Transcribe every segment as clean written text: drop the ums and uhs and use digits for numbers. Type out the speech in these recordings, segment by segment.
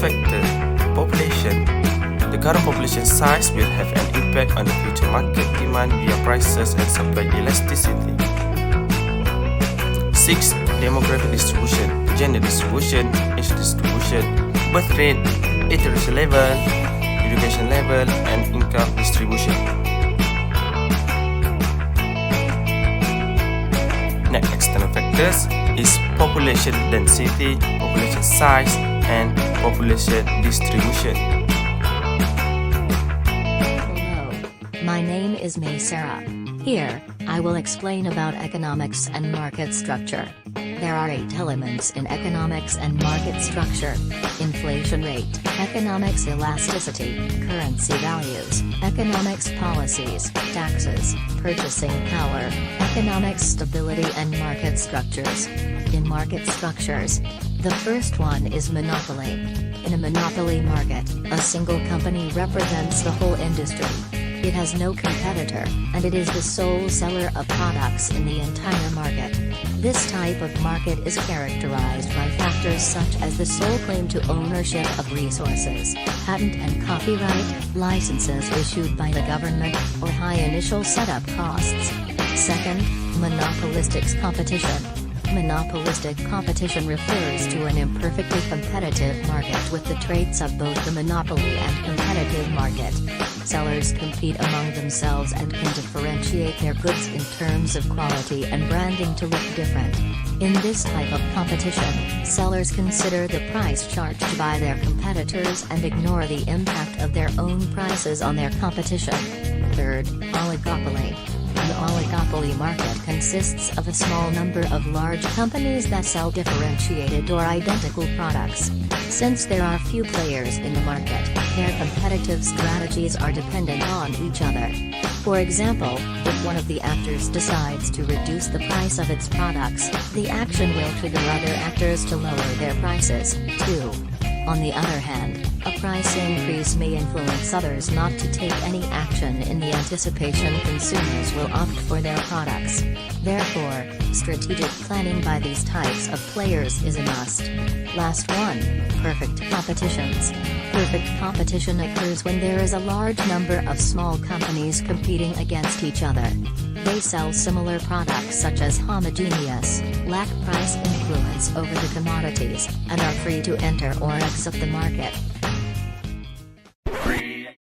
factor, population. The current population size will have an impact on the future market demand via prices and supply elasticity. 6. Demographic distribution, gender distribution, age distribution, birth rate, literacy level, education level, and income distribution. Next external factors is population density, population size, and population distribution. Hello, my name is May Sarah. Here, I will explain about economics and market structure. There are 8 elements in economics and market structure: inflation rate, economics elasticity, currency values, economics policies, taxes, purchasing power, economics stability, and market structures. In market structures, the first one is monopoly. In a monopoly market, a single company represents the whole industry. It has no competitor, and it is the sole seller of products in the entire market. This type of market is characterized by factors such as the sole claim to ownership of resources, patent and copyright, licenses issued by the government, or high initial setup costs. Second, monopolistic competition. Monopolistic competition refers to an imperfectly competitive market with the traits of both the monopoly and competitive market. Sellers compete among themselves and can differentiate their goods in terms of quality and branding to look different. In this type of competition, sellers consider the price charged by their competitors and ignore the impact of their own prices on their competition. Third, oligopoly. An oligopoly market consists of a small number of large companies that sell differentiated or identical products. Since there are few players in the market, their competitive strategies are dependent on each other. For example, if one of the actors decides to reduce the price of its products, the action will trigger other actors to lower their prices, too. On the other hand, a price increase may influence others not to take any action in the anticipation consumers will opt for their products. Therefore, strategic planning by these types of players is a must. Last one, perfect competitions. Perfect competition occurs when there is a large number of small companies competing against each other. They sell similar products such as homogeneous, lack price influence over the commodities, and are free to enter or exit the market.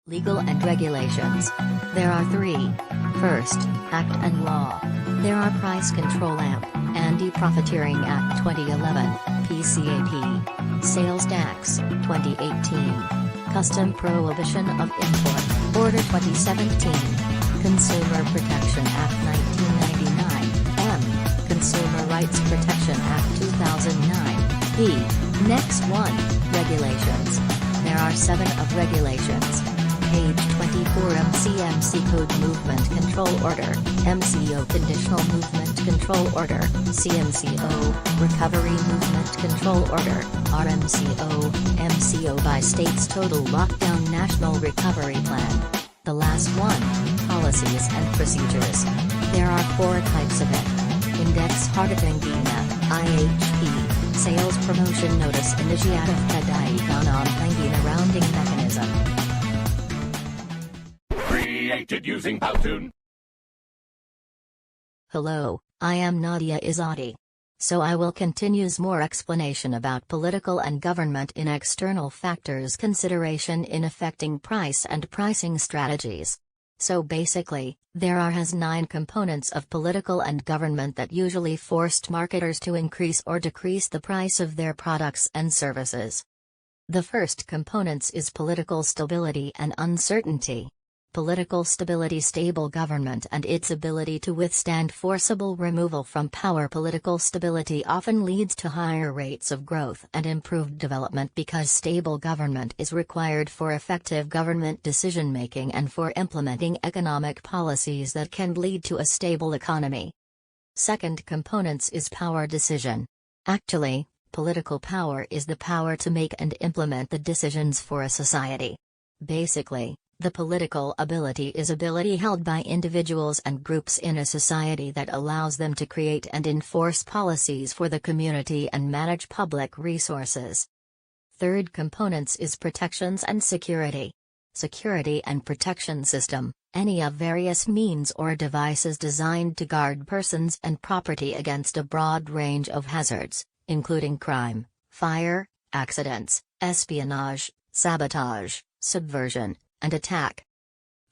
Legal and regulations. There are 3. First, Act and Law. There are Price Control Act, Anti-Profiteering Act 2011, PCAP, Sales Tax, 2018, Custom Prohibition of Import, Order 2017, Consumer Protection Act 1999, M. Consumer Rights Protection Act 2009, P. Next one, Regulations. There are 7 of regulations. Page 24 MCMC Code Movement Control Order, MCO Conditional Movement Control Order, CMCO, Recovery Movement Control Order, RMCO, MCO by States Total Lockdown National Recovery Plan. The last one, Policies and Procedures. There are 4 types of it. Index Targeting DINA, IHP, Sales Promotion Notice Initiative Pedigon Rounding Mechanism. Created using Powtoon. Hello, I am Nadia Izadi. So I will continues more explanation about political and government in external factors consideration in affecting price and pricing strategies. So basically, there are has 9 components of political and government that usually forced marketers to increase or decrease the price of their products and services. The first components is political stability and uncertainty. Political stability. Stable government and its ability to withstand forcible removal from power. Political stability often leads to higher rates of growth and improved development because stable government is required for effective government decision-making and for implementing economic policies that can lead to a stable economy. Second components is power decision. Actually, political power is the power to make and implement the decisions for a society. Basically, the political ability is ability held by individuals and groups in a society that allows them to create and enforce policies for the community and manage public resources. Third components is protections and security. Security and protection system, any of various means or devices designed to guard persons and property against a broad range of hazards, including crime, fire, accidents, espionage, sabotage, subversion, and attack.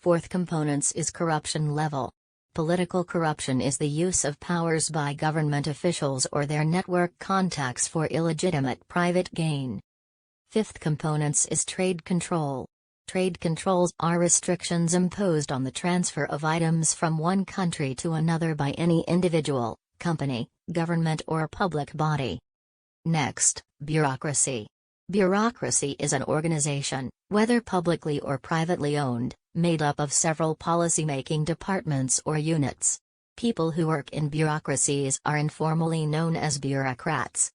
Fourth components is corruption level. Political corruption is the use of powers by government officials or their network contacts for illegitimate private gain. Fifth components is trade control. Trade controls are restrictions imposed on the transfer of items from one country to another by any individual, company, government or public body. Next, bureaucracy. Bureaucracy is an organization, whether publicly or privately owned, made up of several policy-making departments or units. People who work in bureaucracies are informally known as bureaucrats.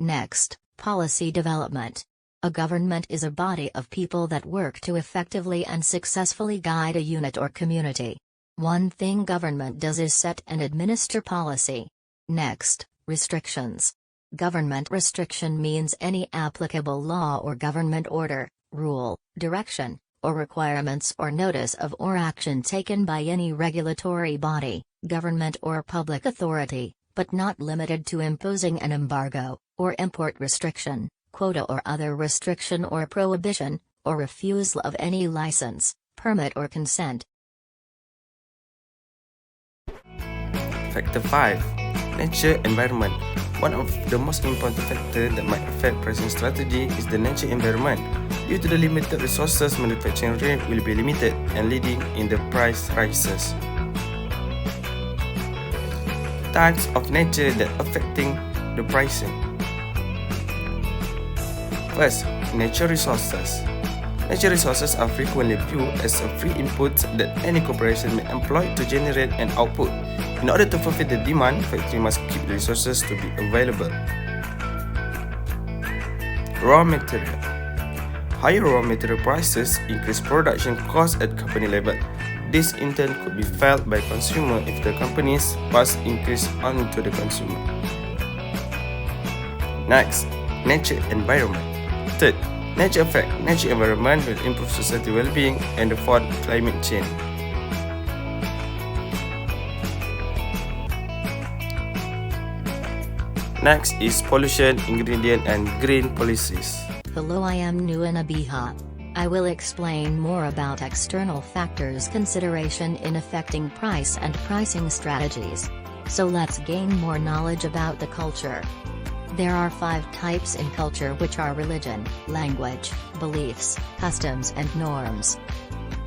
Next, policy development. A government is a body of people that work to effectively and successfully guide a unit or community. One thing government does is set and administer policy. Next, restrictions. Government restriction means any applicable law or government order, rule, direction, or requirements or notice of or action taken by any regulatory body, government or public authority, but not limited to imposing an embargo, or import restriction, quota or other restriction or prohibition, or refusal of any license, permit or consent. Factor 5. Nature environment. One of the most important factors that might affect pricing strategy is the nature environment. Due to the limited resources, manufacturing rate will be limited and leading in the price rises. Types of nature that affecting the pricing. First, natural resources. Natural resources are frequently viewed as a free input that any corporation may employ to generate an output. In order to fulfill the demand, factory must keep the resources to be available. Raw material. Higher raw material prices increase production costs at company level. This in turn could be felt by consumer if the companies pass increase on to the consumer. Next, nature environment. Third, nature effect. Nature environment will improve society well-being. And the fourth, climate change. Next is pollution, ingredient and green policies. Hello, I am Nuana Biha. I will explain more about external factors consideration in affecting price and pricing strategies. So let's gain more knowledge about the culture. There are 5 types in culture, which are religion, language, beliefs, customs and norms.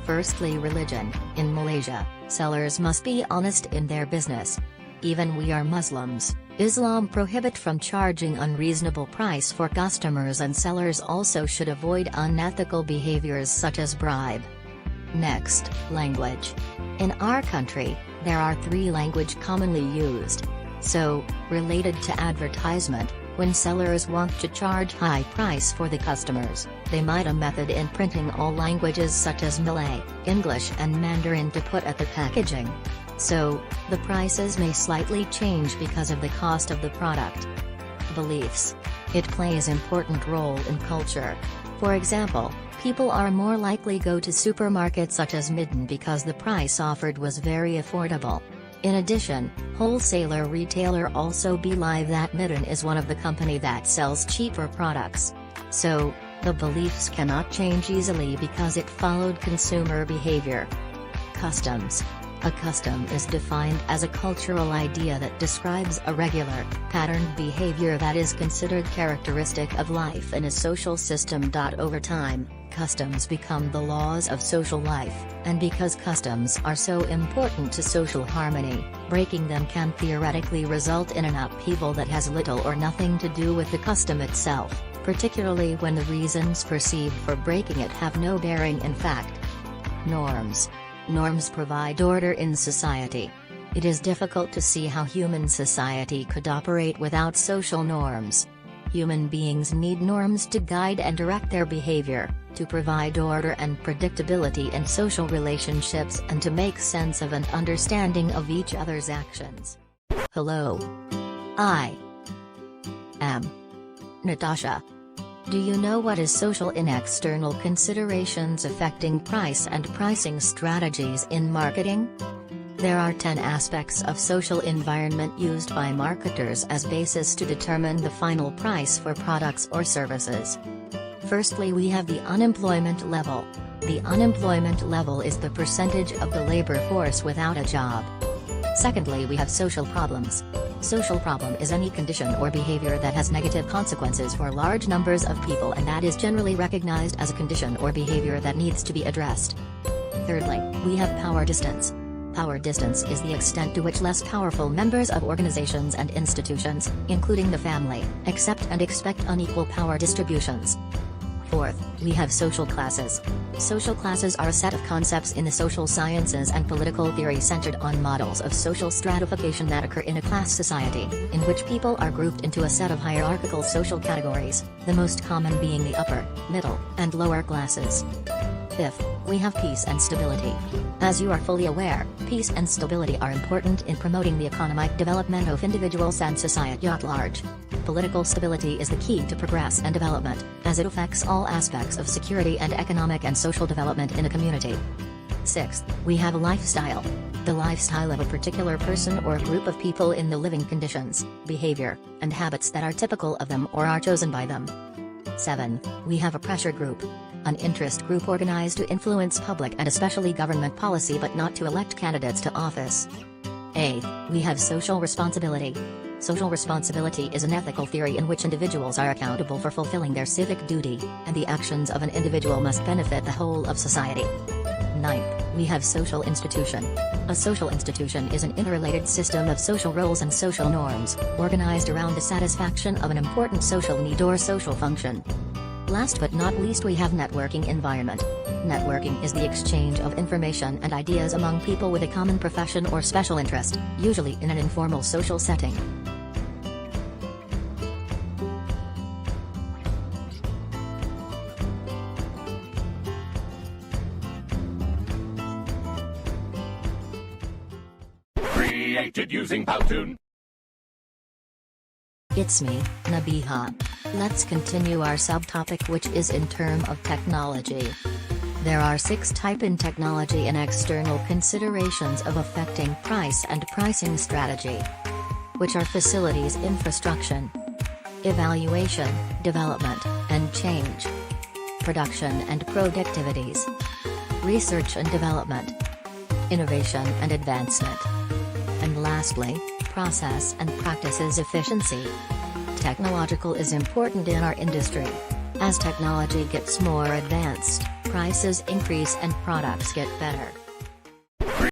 Firstly, religion. In Malaysia, sellers must be honest in their business. Even we are Muslims, Islam prohibit from charging unreasonable price for customers, and sellers also should avoid unethical behaviors such as bribe. Next, language. In our country, there are 3 languages commonly used. So, related to advertisement, when sellers want to charge high price for the customers, they might a method in printing all languages such as Malay, English and Mandarin to put at the packaging. So, the prices may slightly change because of the cost of the product. Beliefs. It plays important role in culture. For example, people are more likely go to supermarkets such as Midden because the price offered was very affordable. In addition, wholesaler retailer also believe that Midden is one of the company that sells cheaper products. So, the beliefs cannot change easily because it followed consumer behavior. Customs. A custom is defined as a cultural idea that describes a regular, patterned behavior that is considered characteristic of life in a social system. Over time, customs become the laws of social life, and because customs are so important to social harmony, breaking them can theoretically result in an upheaval that has little or nothing to do with the custom itself, particularly when the reasons perceived for breaking it have no bearing in fact. Norms. Norms provide order in society. It is difficult to see how human society could operate without social norms. Human beings need norms to guide and direct their behavior, to provide order and predictability in social relationships, and to make sense of and understanding of each other's actions. Hello. I am Natasha. Do you know what is social in external considerations affecting price and pricing strategies in marketing? There are 10 aspects of social environment used by marketers as basis to determine the final price for products or services. Firstly, we have the unemployment level. The unemployment level is the percentage of the labor force without a job. Secondly, we have social problems. Social problem is any condition or behavior that has negative consequences for large numbers of people and that is generally recognized as a condition or behavior that needs to be addressed. Thirdly, we have power distance. Power distance is the extent to which less powerful members of organizations and institutions, including the family, accept and expect unequal power distributions. Fourth, we have social classes. Social classes are a set of concepts in the social sciences and political theory centered on models of social stratification that occur in a class society, in which people are grouped into a set of hierarchical social categories, the most common being the upper, middle, and lower classes. Fifth, we have peace and stability. As you are fully aware, peace and stability are important in promoting the economic development of individuals and society at large. Political stability is the key to progress and development, as it affects all aspects of security and economic and social development in a community. Sixth, we have a lifestyle. The lifestyle of a particular person or group of people in the living conditions, behavior, and habits that are typical of them or are chosen by them. 7. We have a pressure group. An interest group organized to influence public and especially government policy but not to elect candidates to office. 8. We have social responsibility. Social responsibility is an ethical theory in which individuals are accountable for fulfilling their civic duty, and the actions of an individual must benefit the whole of society. 9th, we have social institution. A social institution is an interrelated system of social roles and social norms, organized around the satisfaction of an important social need or social function. Last but not least, we have networking environment. Networking is the exchange of information and ideas among people with a common profession or special interest, usually in an informal social setting. Created using Powtoon. It's me, Nabiha. Let's continue our subtopic, which is in term of technology. There are 6 types in technology and external considerations of affecting price and pricing strategy, which are facilities infrastructure, evaluation, development, and change, production and productivities, research and development, innovation and advancement, and lastly, process and practices efficiency. Technological is important in our industry. As technology gets more advanced, prices increase and products get better.